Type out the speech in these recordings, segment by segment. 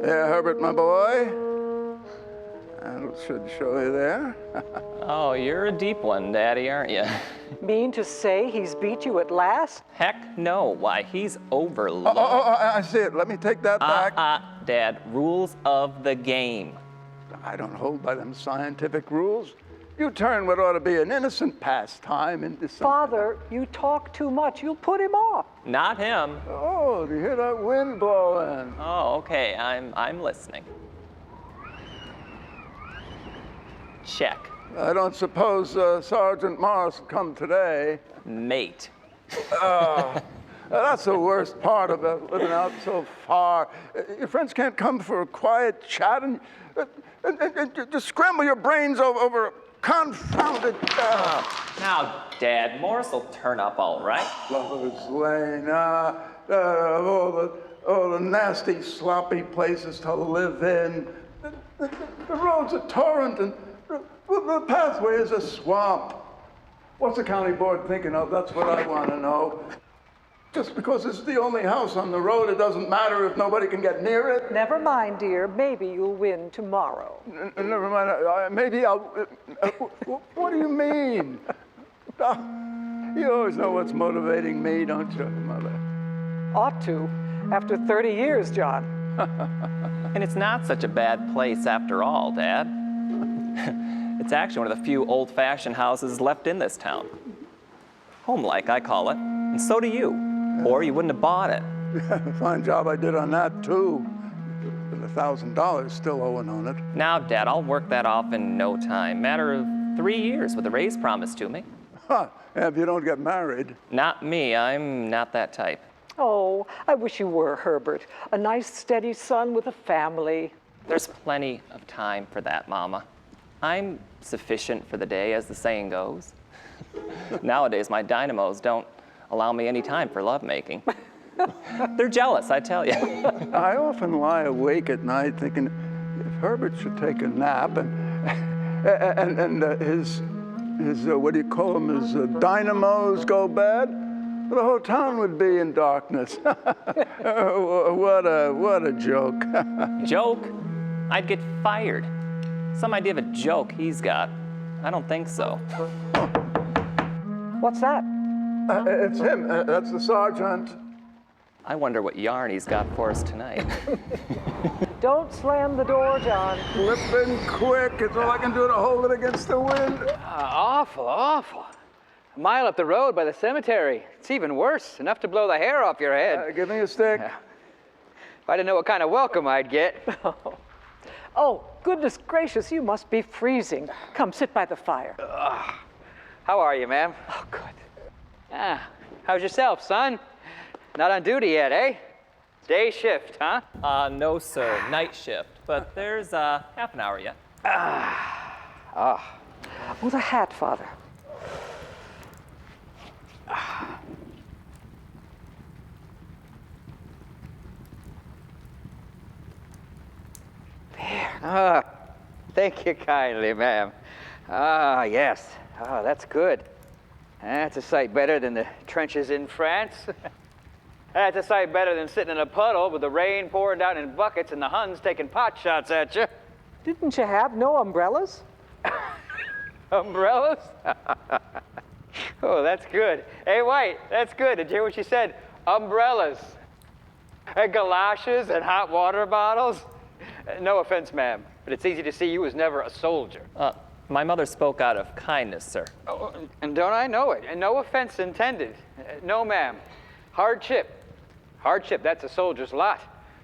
There, Herbert, my boy. And it should show you there. Oh, you're a deep one, Daddy, aren't you? Mean to say he's beat you at last? Heck no. Why, he's overlooked. I see it. Let me take that back. Dad, rules of the game. I don't hold by them scientific rules. You turn what ought to be an innocent pastime into something. Father, you talk too much. You'll put him off. Not him. Oh, do you hear that wind blowing? Oh, okay, I'm listening. Check. I don't suppose Sergeant Morris will come today. Mate. That's the worst part of it, living out so far. Your friends can't come for a quiet chat and just scramble your brains over a confounded... Now, Dad, Morris will turn up all right. Lover's Lane, all the nasty, sloppy places to live in. The road's a torrent and the pathway is a swamp. What's the county board thinking of? That's what I want to know. Just because it's the only house on the road, it doesn't matter if nobody can get near it. Never mind, dear. Maybe you'll win tomorrow. Never mind. Maybe I'll... what do you mean? You always know what's motivating me, don't you, Mother? Ought to. After 30 years, John. And it's not such a bad place after all, Dad. It's actually one of the few old-fashioned houses left in this town. Home-like, I call it. And so do you. Or you wouldn't have bought it. Fine job I did on that, too. With $1,000 still owing on it. Now, Dad, I'll work that off in no time. Matter of 3 years with a raise promised to me. Huh. If you don't get married. Not me. I'm not that type. Oh, I wish you were, Herbert. A nice, steady son with a family. There's plenty of time for that, Mama. I'm sufficient for the day, as the saying goes. Nowadays, my dynamos don't allow me any time for lovemaking. They're jealous, I tell you. I often lie awake at night thinking if Herbert should take a nap and his what do you call them, his dynamos go bad, the whole town would be in darkness. What a joke. Joke? I'd get fired. Some idea of a joke he's got. I don't think so. What's that? It's him. That's the sergeant. I wonder what yarn he's got for us tonight. Don't slam the door, John. Flipping quick. It's all I can do to hold it against the wind. Awful. A mile up the road by the cemetery. It's even worse. Enough to blow the hair off your head. Give me a stick. If I didn't know what kind of welcome I'd get. Oh, goodness gracious, you must be freezing. Come, sit by the fire. How are you, ma'am? Oh, good. How's yourself, son? Not on duty yet, eh? Day shift, huh? No, sir. Night shift. But there's half an hour yet. Oh, the hat, Father. There. Thank you kindly, ma'am. Yes. That's good. That's a sight better than the trenches in France. That's a sight better than sitting in a puddle with the rain pouring down in buckets and the Huns taking pot shots at you. Didn't you have no umbrellas? Umbrellas? Oh, that's good. Hey, White, that's good. Did you hear what she said? Umbrellas. And galoshes and hot water bottles. No offense, ma'am, but it's easy to see you was never a soldier. My mother spoke out of kindness, sir. Oh, and don't I know it? And no offense intended. No, ma'am. Hardship, that's a soldier's lot.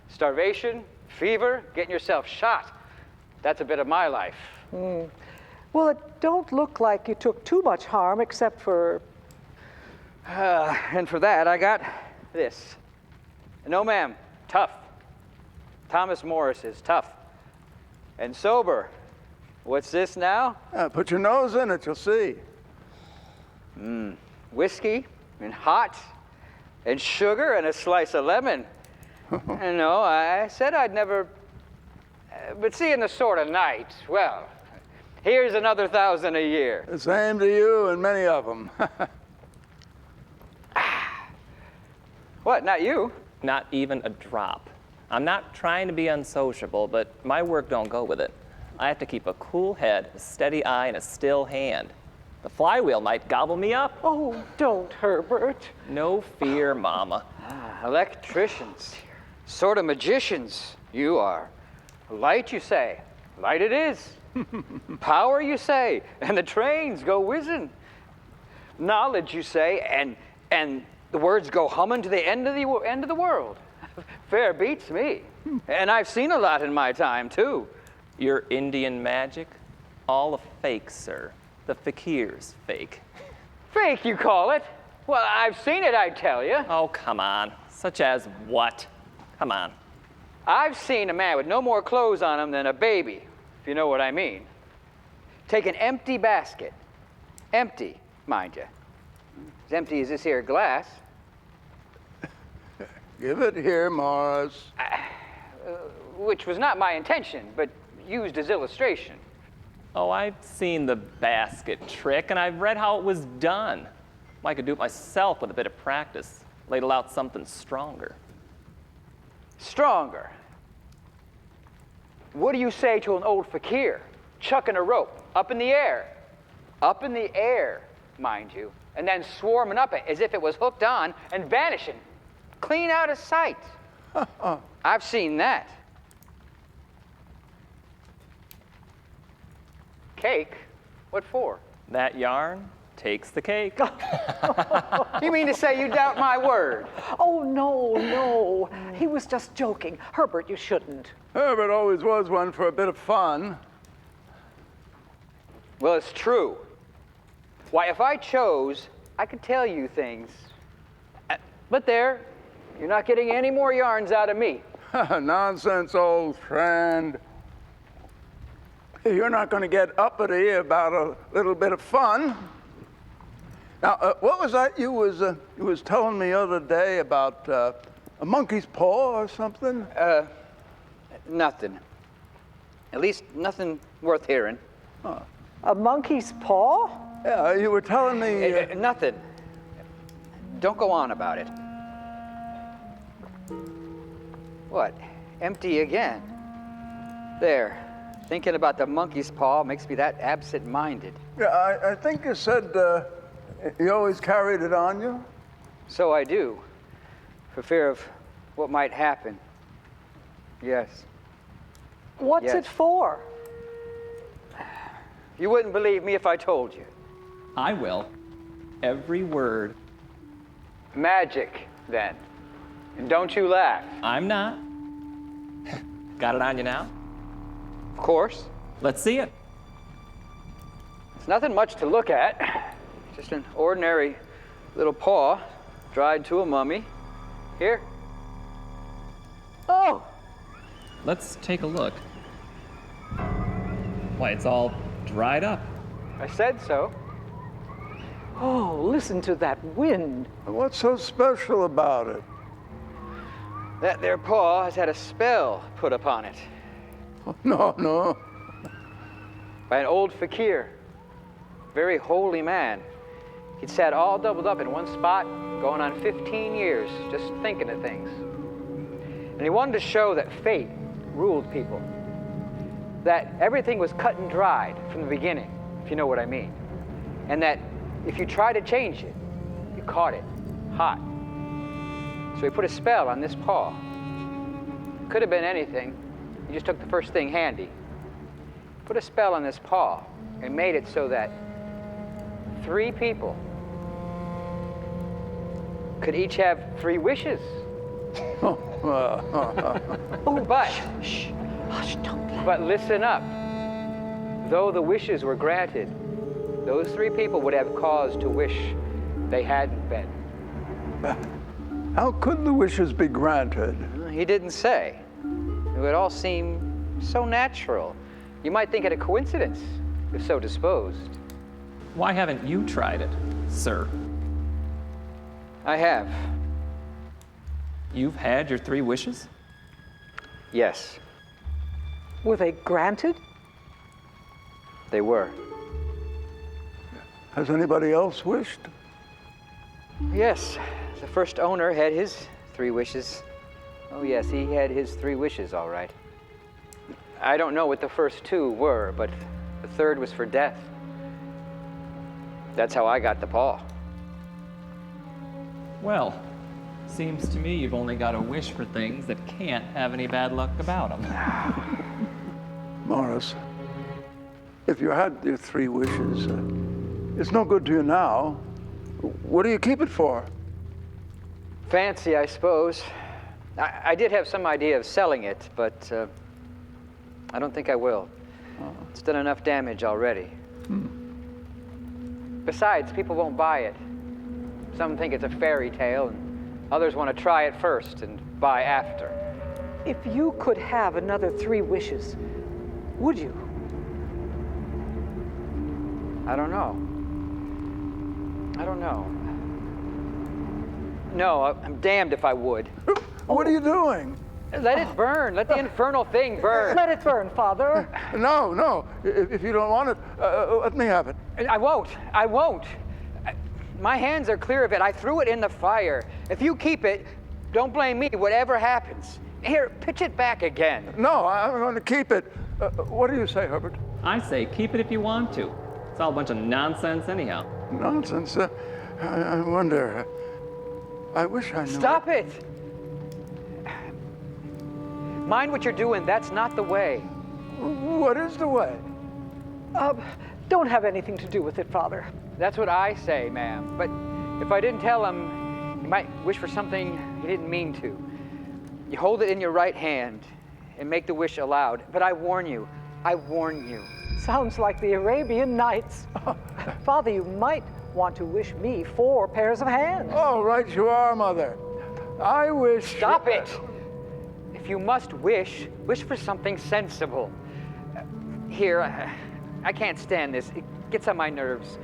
Starvation, fever, getting yourself shot. That's a bit of my life. Well, it don't look like you took too much harm except for... And for that, I got this. No, ma'am, tough. Thomas Morris is tough. And sober. What's this now? Put your nose in it, you'll see. Whiskey and hot and sugar and a slice of lemon. No, I said I'd never... But seeing the sort of night, well, here's another 1,000 a year. The same to you and many of them. What, not you? Not even a drop. I'm not trying to be unsociable, but my work don't go with it. I have to keep a cool head, a steady eye, and a still hand. The flywheel might gobble me up. Oh, don't, Herbert. No fear, Mama. Electricians, sort of magicians, you are. Light, you say. Light it is. Power, you say, and the trains go whizzing. Knowledge, you say, and the words go humming to the end of the world. Fair beats me. And I've seen a lot in my time, too. Your Indian magic? All a fake, sir. The fakir's fake. Fake, you call it? Well, I've seen it, I tell you. Oh, come on. Such as what? Come on. I've seen a man with no more clothes on him than a baby, if you know what I mean. Take an empty basket. Empty, mind you. As empty as this here glass. Give it here, Morris. Which was not my intention, but used as illustration. Oh, I've seen the basket trick, and I've read how it was done. I could do it myself with a bit of practice. Ladle out something stronger. Stronger. What do you say to an old fakir chucking a rope up in the air? Up in the air, mind you, and then swarming up it as if it was hooked on and vanishing, clean out of sight. I've seen that. Cake? What for? That yarn takes the cake. You mean to say you doubt my word? Oh, no. He was just joking. Herbert, you shouldn't. Herbert always was one for a bit of fun. Well, it's true. Why, if I chose, I could tell you things. But there, you're not getting any more yarns out of me. Nonsense, old friend. You're not going to get uppity about a little bit of fun. Now, what was that you was telling me the other day about a monkey's paw or something? Nothing. At least nothing worth hearing. A monkey's paw? Yeah, you were telling me. Nothing. Don't go on about it. What? Empty again? There. Thinking about the monkey's paw makes me that absent-minded. Yeah, I think you said you always carried it on you. So I do, for fear of what might happen. Yes. What's Yes. it for? You wouldn't believe me if I told you. I will. Every word. Magic, then. And don't you laugh. I'm not. Got it on you now? Of course. Let's see it. It's nothing much to look at. Just an ordinary little paw dried to a mummy. Here. Oh, Let's take a look. Why, it's all dried up. I said so. oh, listen to that wind. What's so special about it? That there paw has had a spell put upon it No. by an old fakir. Very holy man. He'd sat all doubled up in one spot, going on 15 years, just thinking of things. And he wanted to show that fate ruled people. That everything was cut and dried from the beginning, if you know what I mean. And that if you try to change it, you caught it hot. So he put a spell on this paw. Could have been anything. He just took the first thing handy. Put a spell on this paw and made it so that 3 people could each have 3 wishes. But, Hush, don't laugh. but listen up. Though the wishes were granted, those 3 people would have cause to wish they hadn't been. How could the wishes be granted? He didn't say. It would all seem so natural. You might think it a coincidence, if so disposed. Why haven't you tried it, sir? I have. You've had your 3 wishes? Yes, Were they granted? they were. Has anybody else wished? Yes, the first owner had his 3 wishes. Oh, yes, he had his 3 wishes, all right. I don't know what the first 2 were, but the third was for death. That's how I got the paw. Well, seems to me you've only got to wish for things that can't have any bad luck about them. Morris, if you had your 3 wishes, it's no good to you now. What do you keep it for? Fancy, I suppose. I did have some idea of selling it, but I don't think I will. It's done enough damage already. Besides, people won't buy it. Some think it's a fairy tale, and others want to try it first and buy after. If you could have another 3 wishes, would you? I don't know. I don't know. No, I'm damned if I would. What are you doing? Let it burn. Let the infernal thing burn. Let it burn, Father. No. If you don't want it, let me have it. I won't. I won't. My hands are clear of it. I threw it in the fire. If you keep it, don't blame me, whatever happens. Here, pitch it back again. No, I'm going to keep it. What do you say, Herbert? I say keep it if you want to. It's all a bunch of nonsense anyhow. Nonsense. I wonder. I wish I knew. Stop it. Mind what you're doing. That's not the way. What is the way? Don't have anything to do with it, Father. That's what I say, ma'am. But if I didn't tell him, he might wish for something he didn't mean to. You hold it in your right hand and make the wish aloud. But I warn you. I warn you. Sounds like the Arabian Nights. Father, you might want to wish me 4 pairs of hands. Oh, right you are, Mother. I wish... Stop it! If you must wish, wish for something sensible. Here, I can't stand this. It gets on my nerves.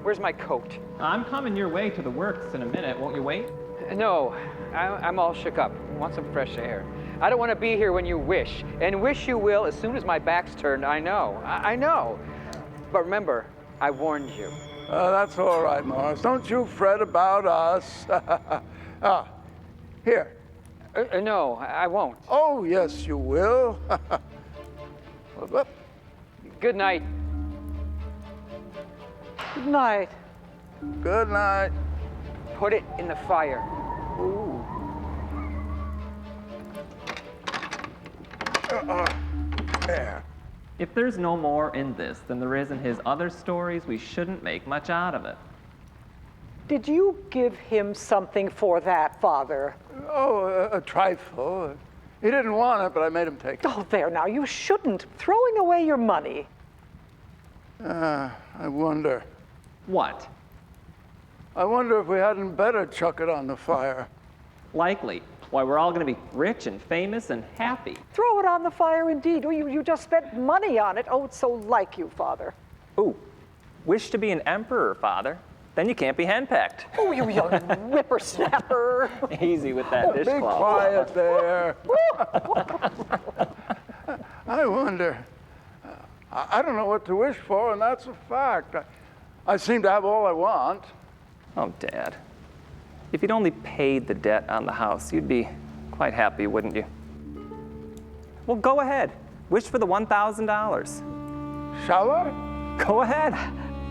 Where's my coat? I'm coming your way to the works in a minute. Won't you wait? No, I'm all shook up. I want some fresh air. I don't want to be here when you wish. And wish you will as soon as my back's turned, I know. I know. But remember, I warned you. That's all right, Morris. Don't you fret about us. Here. No, I won't. Oh, yes, you will. Good night. Good night. Good night. Put it in the fire. Ooh. There. If there's no more in this than there is in his other stories, we shouldn't make much out of it. Did you give him something for that, Father? Oh, a trifle. He didn't want it, but I made him take it. Oh, there now, you shouldn't. Throwing away your money. I wonder. What? I wonder if we hadn't better chuck it on the fire. Likely. Why, we're all going to be rich and famous and happy. Throw it on the fire indeed. Oh, you just spent money on it. Oh, it's so like you, Father. Ooh, wish to be an emperor, Father. Then you can't be henpecked. Oh, you young whippersnapper. Easy with that Be dishcloth. quiet there. I wonder. I don't know what to wish for, and that's a fact. I seem to have all I want. Oh, Dad. If you'd only paid the debt on the house, you'd be quite happy, wouldn't you? Well, go ahead. Wish for the $1,000. Shall I? Go ahead.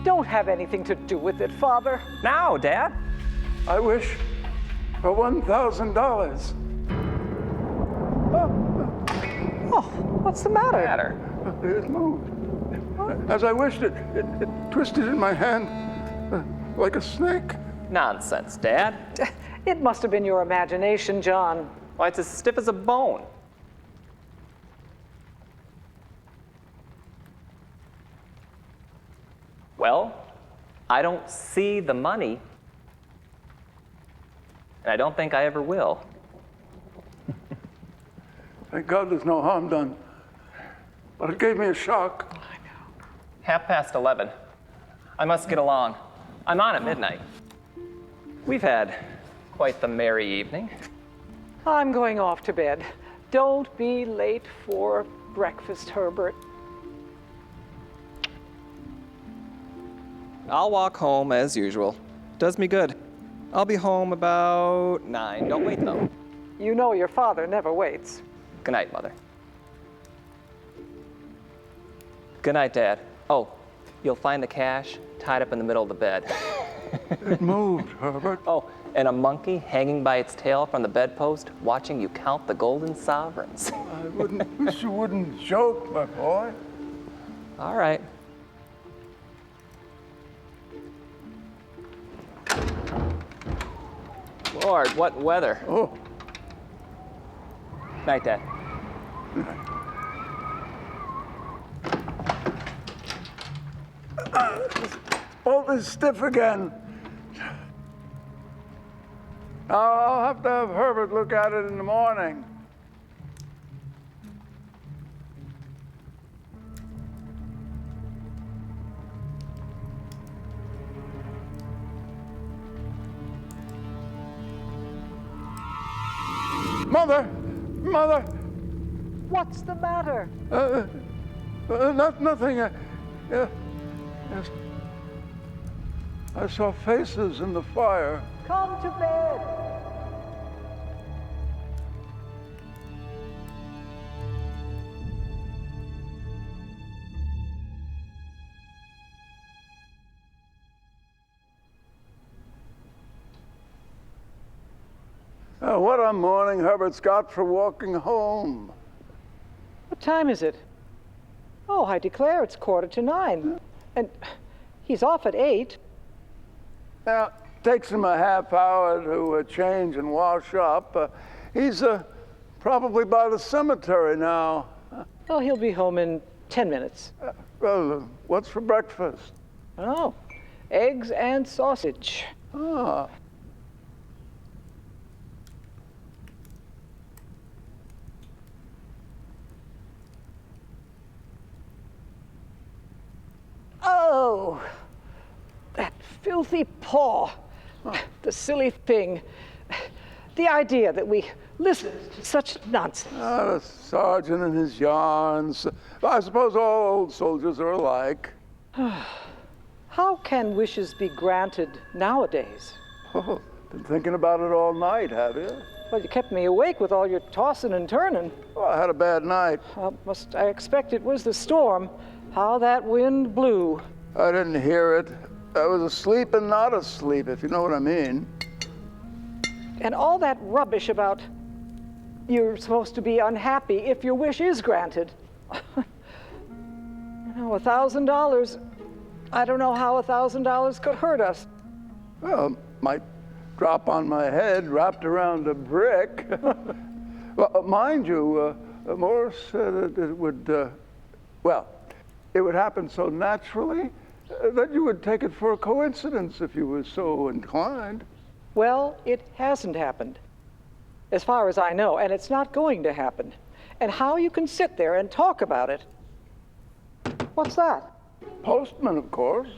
Don't have anything to do with it, Father. Now, Dad. I wish for $1,000. Oh, what's the matter? It moved. As I wished it twisted in my hand like a snake. Nonsense, Dad. It must have been your imagination, John. Why, it's as stiff as a bone. Well, I don't see the money, and I don't think I ever will. Thank God there's no harm done. But it gave me a shock. 11:30. I must get along. I'm on at midnight. We've had quite the merry evening. I'm going off to bed. Don't be late for breakfast, Herbert. I'll walk home as usual. Does me good. I'll be home about 9. Don't wait, though. You know your father never waits. Good night, Mother. Good night, Dad. Oh, you'll find the cash tied up in the middle of the bed. It moved, Herbert. Oh, and a monkey hanging by its tail from the bedpost, watching you count the golden sovereigns. I wish you wouldn't joke, my boy. All right. Lord, what weather. Oh, Night, Dad. bolt is stiff again. I'll have to have Herbert look at it in the morning. Mother, What's the matter? nothing. Yes. I saw faces in the fire. Come to bed. What a morning Herbert's got for walking home. What time is it? Oh, I declare it's 8:45. And he's off at 8. Now, takes him a half hour to change and wash up. He's probably by the cemetery now. Oh, he'll be home in 10 minutes. Well, what's for breakfast? Oh, eggs and sausage. Ah. Oh, that filthy paw. The silly thing. The idea that we listen to such nonsense. The sergeant and his yarns. I suppose all old soldiers are alike. How can wishes be granted nowadays? Oh, been thinking about it all night, have you? Well, you kept me awake with all your tossing and turning. Oh, I had a bad night. I expect it was the storm. How that wind blew. I didn't hear it. I was asleep and not asleep, if you know what I mean. And all that rubbish about you're supposed to be unhappy if your wish is granted. You know, $1,000. I don't know how $1,000 could hurt us. Well, might drop on my head wrapped around a brick. Well, mind you, Morris said it would, it would happen so naturally that you would take it for a coincidence if you were so inclined. Well, it hasn't happened, as far as I know, and it's not going to happen. And how you can sit there and talk about it. What's that? Postman, of course.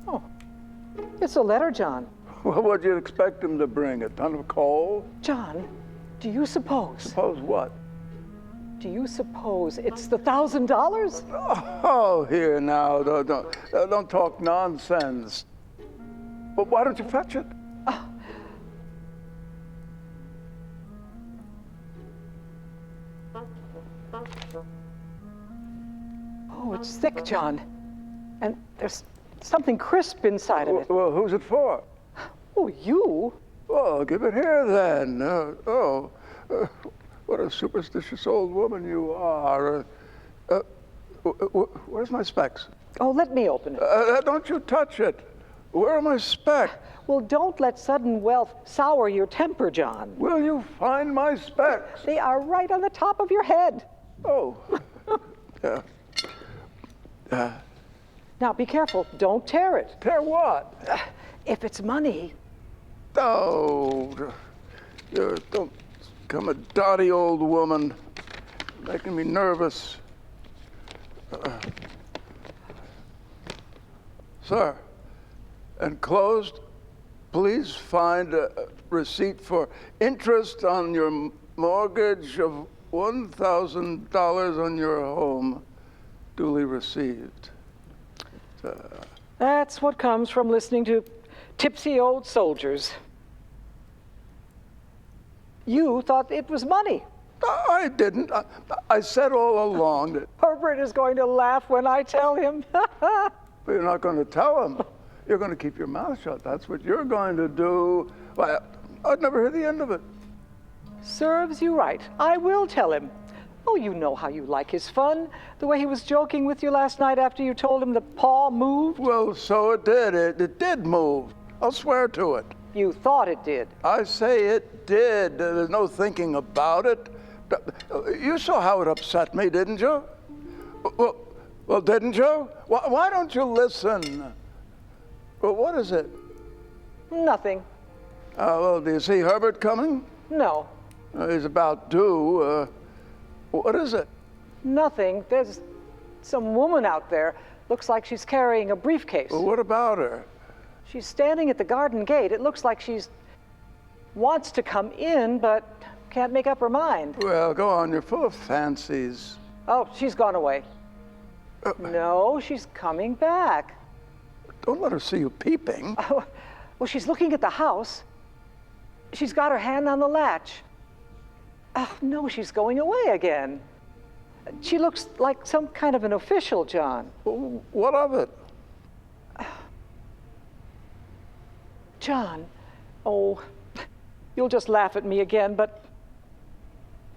Oh, it's a letter, John. Well, what'd you expect him to bring? A ton of coal? John, do you suppose? Suppose what? Do you suppose it's the $1,000? Oh, here now, don't talk nonsense. But why don't you fetch it? Oh, it's thick, John. And there's something crisp inside of it. Well, who's it for? Oh, you? Oh, give it here then. What a superstitious old woman you are. Where's my specs? Oh, let me open it. Don't you touch it. Where are my specs? Well, don't let sudden wealth sour your temper, John. Will you find my specs? They are right on the top of your head. Oh. Yeah. Now, be careful. Don't tear it. Tear what? If it's money. Oh, don't become a dotty old woman, making me nervous. Sir, enclosed, please find a receipt for interest on your mortgage of $1,000 on your home, duly received. That's what comes from listening to tipsy old soldiers. You thought it was money. I didn't. I said all along that. Herbert is going to laugh when I tell him. But you're not going to tell him. You're going to keep your mouth shut. That's what you're going to do. Well, I'd never hear the end of it. Serves you right. I will tell him. Oh, you know how you like his fun. The way he was joking with you last night after you told him the paw moved. Well, so it did. It did move. I'll swear to it. You thought it did. I say it did. There's no thinking about it. You saw how it upset me, didn't you? Well, didn't you? Why don't you listen? Well, what is it? Nothing. Well, do you see Herbert coming? No. He's about due. What is it? Nothing. There's some woman out there. Looks like she's carrying a briefcase. Well, what about her? She's standing at the garden gate. It looks like she's wants to come in, but can't make up her mind. Well, go on. You're full of fancies. Oh, she's gone away. No, she's coming back. Don't let her see you peeping. Oh, well, she's looking at the house. She's got her hand on the latch. Oh, no, she's going away again. She looks like some kind of an official, John. Well, what of it? John, oh, you'll just laugh at me again, but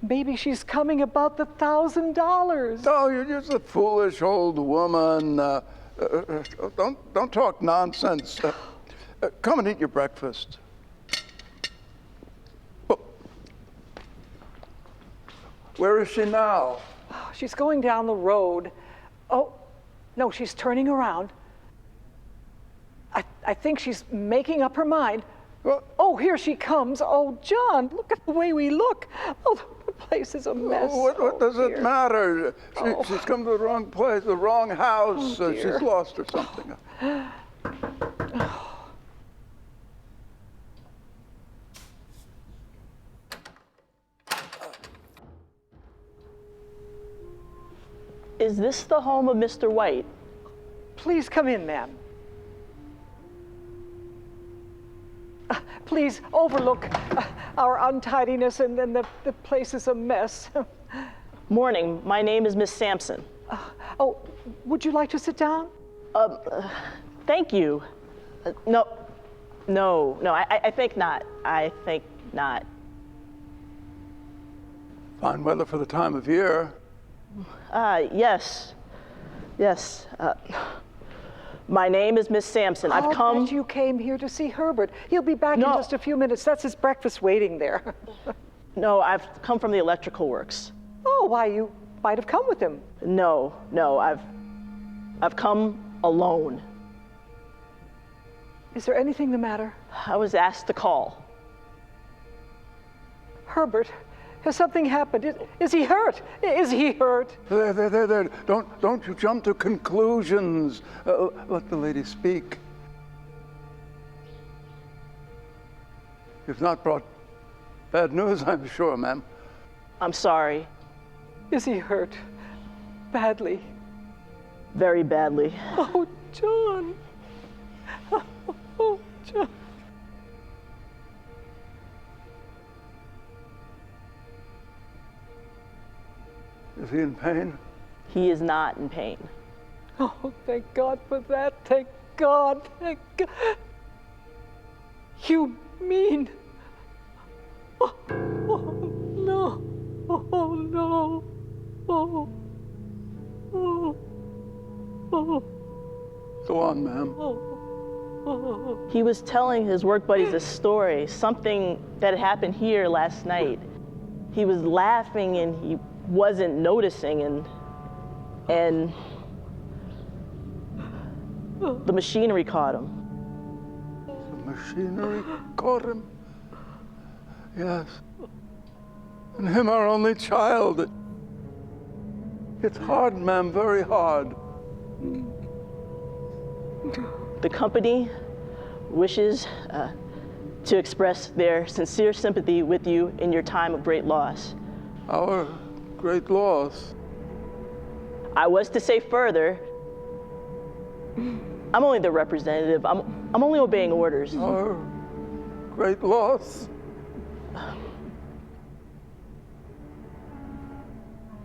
maybe she's coming about the $1,000. Oh, you're just a foolish old woman. Don't talk nonsense. Come and eat your breakfast. Oh. Where is she now? Oh, she's going down the road. Oh, no, she's turning around. I think she's making up her mind. What? Oh, here she comes. Oh, John, look at the way we look. Oh, the place is a mess. What does dear. it matter? She's come to the wrong place, the wrong house. Oh, dear. She's lost or something. Is this the home of Mr. White? Please come in, ma'am. Please overlook our untidiness, and then the place is a mess. Morning, my name is Miss Sampson. Oh, would you like to sit down? Thank you. No, I think not. I think not. Fine weather for the time of year. Yes. My name is Miss Sampson. I've come. I'll bet you came here to see Herbert. He'll be back in No. just a few minutes. That's his breakfast waiting there. No, I've come from the electrical works. Oh, why, you might have come with him. No, I've come alone. Is there anything the matter? I was asked to call. Herbert, has something happened? Is he hurt? Is he hurt? There. Don't you jump to conclusions. Let the lady speak. You've not brought bad news, I'm sure, ma'am. I'm sorry. Is he hurt? Badly? Very badly. Oh, John. Oh, John. Is he in pain? He is not in pain. Oh, thank God for that. Thank God. Thank God. You mean? Oh, no. Oh, no. Oh. Go on, ma'am. He was telling his work buddies a story, something that happened here last night. He was laughing and he wasn't noticing, and the machinery caught him. The machinery caught him? Yes. And him, our only child. It's hard, ma'am, very hard. The company wishes to express their sincere sympathy with you in your time of great loss. Our great loss. I was to say further, I'm only the representative. I'm only obeying orders. Our great loss.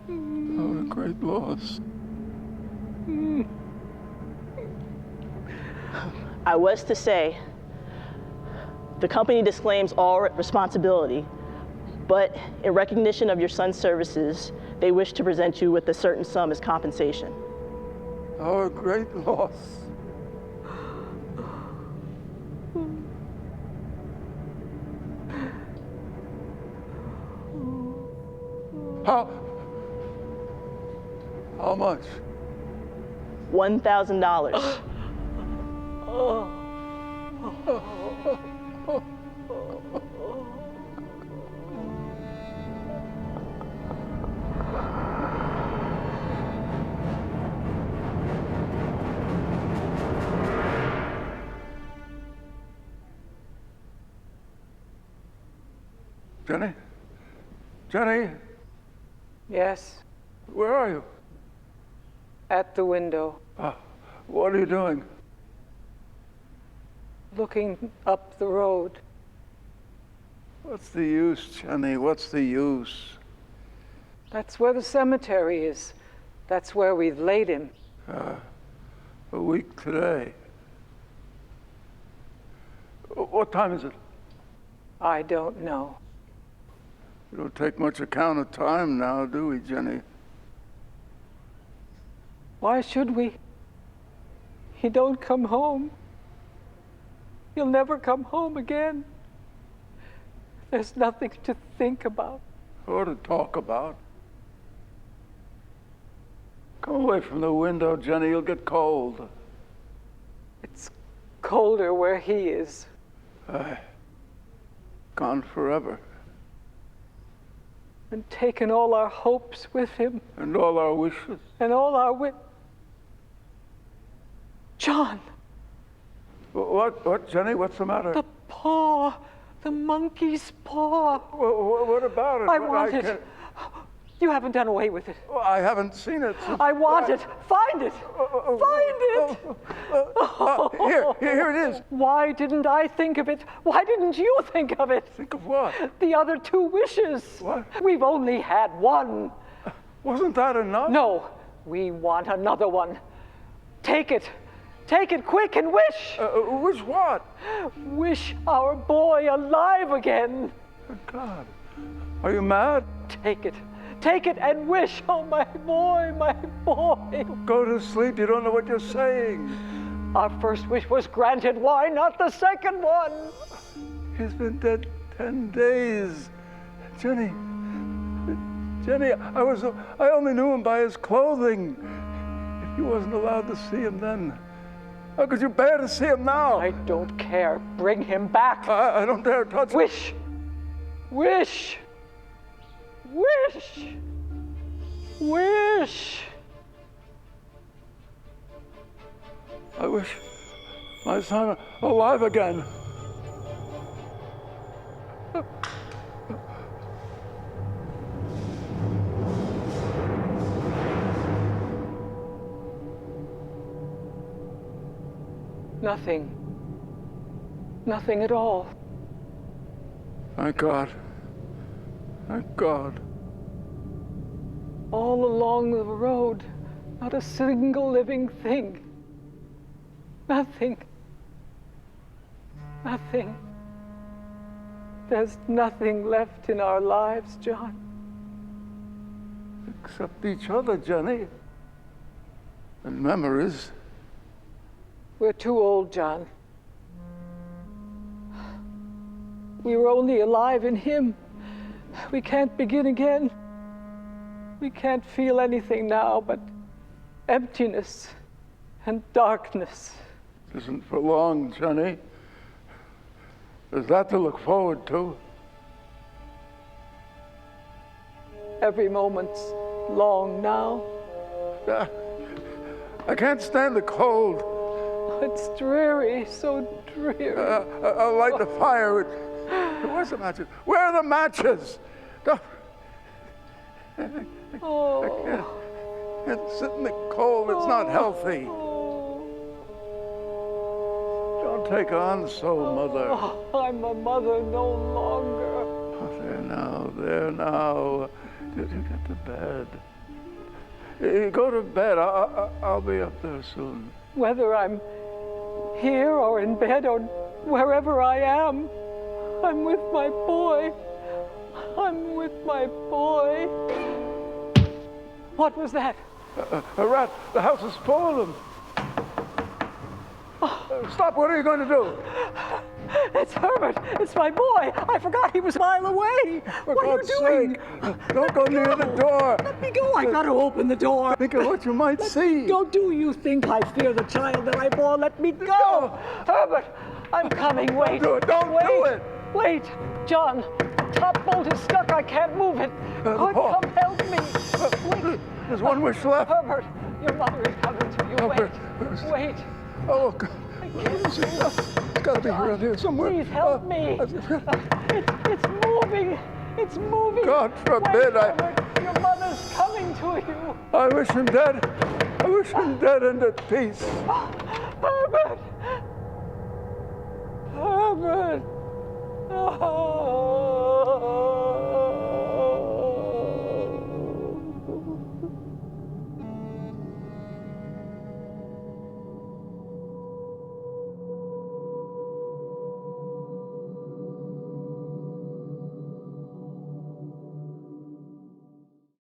what a great loss. I was to say, the company disclaims all responsibility, but in recognition of your son's services, they wish to present you with a certain sum as compensation. Oh, a great loss. How much? $1,000. Jenny? Jenny, Yes, where are you? at the window, What are you doing? looking up the road. What's the use, Jenny? What's the use? That's where the cemetery is. That's where we've laid him. A week today. What time is it? I don't know. We don't take much account of time now, do we, Jenny? Why should we? He don't come home. He'll never come home again. There's nothing to think about. Or to talk about. Come away from the window, Jenny. You'll get cold. It's colder where he is. Gone forever. And taken all our hopes with him. And all our wishes. And all our John! What, Jenny? What's the matter? The paw! The monkey's paw! What about it? I want it. You haven't done away with it. I haven't seen it. I want it. Find it. Find it. Here it is. Why didn't I think of it? Why didn't you think of it? Think of what? The other two wishes. What? We've only had one. Wasn't that enough? No, we want another one. Take it. Take it quick and wish. Wish what? Wish our boy alive again. God. Are you mad? Take it. Take it and wish. Oh, my boy, my boy. Go to sleep. You don't know what you're saying. Our first wish was granted. Why not the second one? He's been dead 10 days. Jenny. Jenny, I only knew him by his clothing. If you wasn't allowed to see him then, how could you bear to see him now? I don't care. Bring him back. I don't dare touch him. Wish. Wish. Wish. Wish. I wish my son alive again. Nothing. Nothing at all. Thank God. Thank God. All along the road, not a single living thing. Nothing. Nothing. There's nothing left in our lives, John. Except each other, Jenny. And memories. We're too old, John. We were only alive in him. We can't begin again. We can't feel anything now but emptiness and darkness. It isn't for long, Jenny. There's that to look forward to. Every moment's long now. I can't stand the cold. It's dreary, so dreary. I'll light the fire. Where's the matches? Where are the matches? Don't. I can't sit in the cold. It's not healthy. Don't take on so, Mother. Oh, I'm a mother no longer. Oh, there now. You get to bed. You go to bed. I'll be up there soon. Whether I'm here or in bed or wherever I am, I'm with my boy. I'm with my boy. What was that? A rat. The house is full of them. Stop. What are you going to do? It's Herbert. It's my boy. I forgot he was a mile away. For What God's are you doing? sake, don't go near the door. Let me go. I got to open the door. Think of what you might see. Go. Do you think I fear the child that I bore? Let me go. Herbert, I'm coming. Wait. Do it. Don't Wait. do it. Wait. John, top bolt is stuck. I can't move it. Paul. Come help me. Quick. There's one wish left. Herbert, your mother is coming to you. Herbert, Wait. Oh, God. It's got to be around here somewhere. Please help me. It's moving. It's moving. God forbid Wait, Herbert, your mother's coming to you. I wish him dead. I wish him dead and at peace. Herbert. Herbert. Oh.